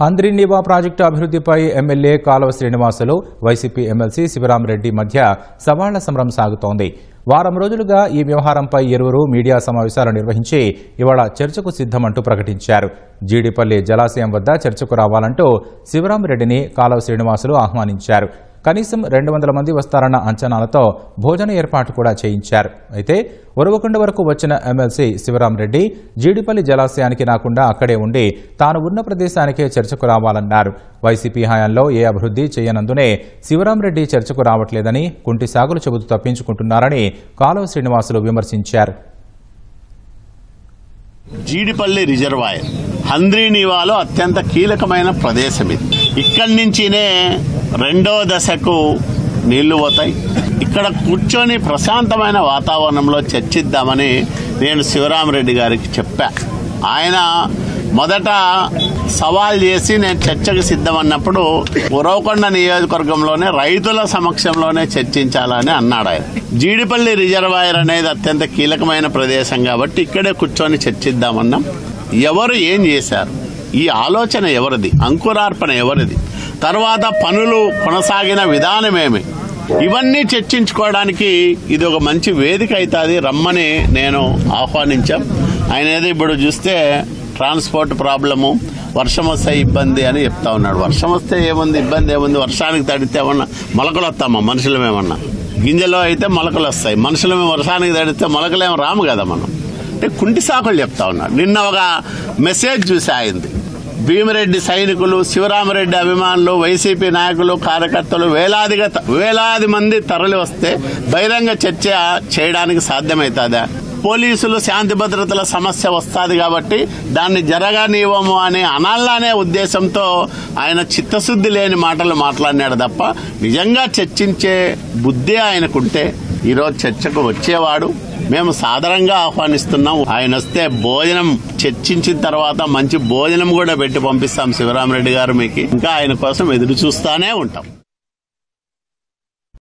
Handrineeva project అభివృద్ధిపై MLA కాలువ Srinivasulu YCP MLC Sivarama Reddy మధ్య సవాళ్ల సమరం సాగుతోంది. వారం రోజులుగా ఈ వ్యవహారంపై ఇరువురు మీడియా సమావేశాలు నిర్వహించి ఇవాళ చర్చకు సిద్ధమంటూ ప్రకటించారు. జీడిపల్లి జలాశయం వద్ద చర్చకు రావాలంటూ శివరామరెడ్డిని కాలువ శ్రీనివాసులు ఆహ్వానించారు. కనీసం 200 మంది వస్తారన్న అంచనాలతో భోజన ఏర్పాటు కూడా చేయించారు. అయితే ఉరవకొండ వరకు వచ్చిన ఎమ్మెల్సీ శివరామరెడ్డి జీడిపల్లి జలాశయానికి రాకుండా అక్కడే ఉండి తాను ఉన్న ప్రదేశానికే చర్చకు రావాలన్నారు. వైసీపీ హయాంలో ఏ అభివృద్ధి చేయనందునే శివరామరెడ్డి చర్చకు రావట్లేదని, కుంటి సాగులు చెబుతూ తప్పించుకుంటున్నారని కాలువ శ్రీనివాసులు విమర్శించారు. జీడిపల్లి రిజర్వాయర్ హంద్రీనీవాలో అత్యంత కీలకమైన ప్రదేశం ఇది. ఇక్కడి నుంచినే రెండో దశకు నీళ్లు పోతాయి. ఇక్కడ కూర్చొని ప్రశాంతమైన వాతావరణంలో చర్చిద్దామని నేను శివరామరెడ్డి గారికి చెప్పా. ఆయన మొదట సవాల్ చేసి నేను చర్చకు సిద్ధమన్నప్పుడు ఉరవకొండ నియోజకవర్గంలోనే రైతుల సమక్షంలోనే చర్చించాలని అన్నాడు ఆయన. జీడిపల్లి రిజర్వాయర్ అనేది అత్యంత కీలకమైన ప్రదేశం కాబట్టి ఇక్కడే కూర్చొని చర్చిద్దామన్నాం. ఎవరు ఏం చేశారు, ఈ ఆలోచన ఎవరిది, అంకురార్పణ ఎవరిది, తర్వాత పనులు కొనసాగిన విధానమేమి, ఇవన్నీ చర్చించుకోవడానికి ఇది ఒక మంచి వేదిక అవుతుంది, రమ్మని నేను ఆహ్వానించాం. ఆయన ఏదో ఇప్పుడు చూస్తే ట్రాన్స్పోర్ట్ ప్రాబ్లము, వర్షం వస్తే ఇబ్బంది అని చెప్తా ఉన్నాడు. వర్షం వస్తే ఏముంది, ఇబ్బంది ఏముంది, వర్షానికి తడితే ఏమన్నా మొలకలు వస్తామా, మనుషులమేమన్నా గింజలో అయితే మొలకలు వస్తాయి, మనుషులమే వర్షానికి తడితే మొలకలేమో రాము కదా మనం. అంటే కుంటి సాకులు చెప్తా ఉన్నాడు. నిన్న ఒక మెసేజ్ చూసి అయింది, భీమిరెడ్డి సైనికులు, శివరామరెడ్డి అభిమానులు, వైసీపీ నాయకులు, కార్యకర్తలు వేలాది మంది తరలి వస్తే బహిరంగ చర్చ చేయడానికి సాధ్యమవుతుందా? పోలీసులు శాంతి భద్రతల సమస్య వస్తుంది కాబట్టి దాన్ని జరగనివ్వము అనే అనాలనే ఉద్దేశంతో ఆయన చిత్తశుద్ధి లేని మాటలు మాట్లాడినాడు తప్ప నిజంగా చర్చించే బుద్ధి ఆయనకుంటే ఈరోజు చర్చకు వచ్చేవాడు. మేము సాదరంగా ఆహ్వానిస్తున్నాం. ఆయన వస్తే భోజనం చర్చించిన తర్వాత మంచి భోజనం కూడా పెట్టి పంపిస్తాం శివరామరెడ్డి గారు. మీకు ఇంకా ఆయన కోసం ఎదురు చూస్తానే ఉంటాం.